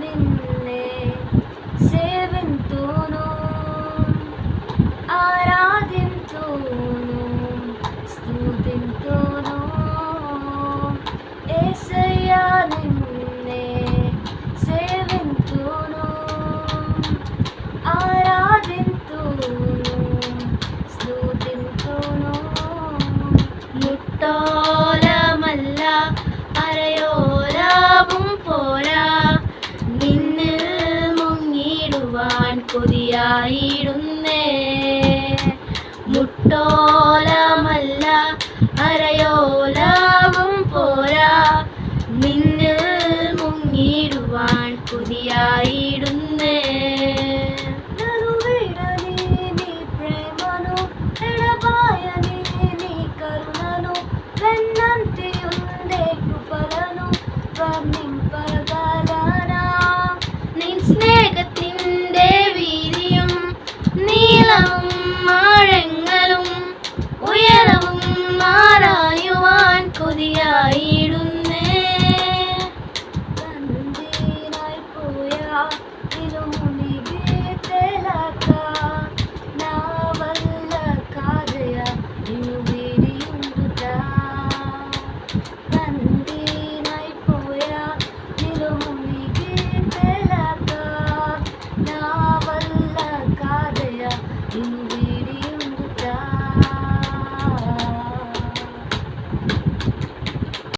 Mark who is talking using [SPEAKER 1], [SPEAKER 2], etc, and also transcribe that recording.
[SPEAKER 1] నిన్నే సేవింతును, ఆరాధింతును, స్తుతింతును. యేసయ్యా నిన్నే సేవింతును, ఆరాధింతును, స్తుతింతును. മുട്ടോലമല്ല അരയോലാവും പോരാ, നിന്നിൽ മുങ്ങിടുവാൻ കൊതിയായിടുന്നേ. മുട്ടോലമല്ല അരയോലാവും പോരാ, നിന്നിൽ മുങ്ങിടുവാൻ കൊതിയായിടുന്നേ. నన్ను వీడని నీ ప్రేమను, ఎడబాయని నీ కరుణను, వెన్నంటి ఉండే కృపలను వర్ణింపగా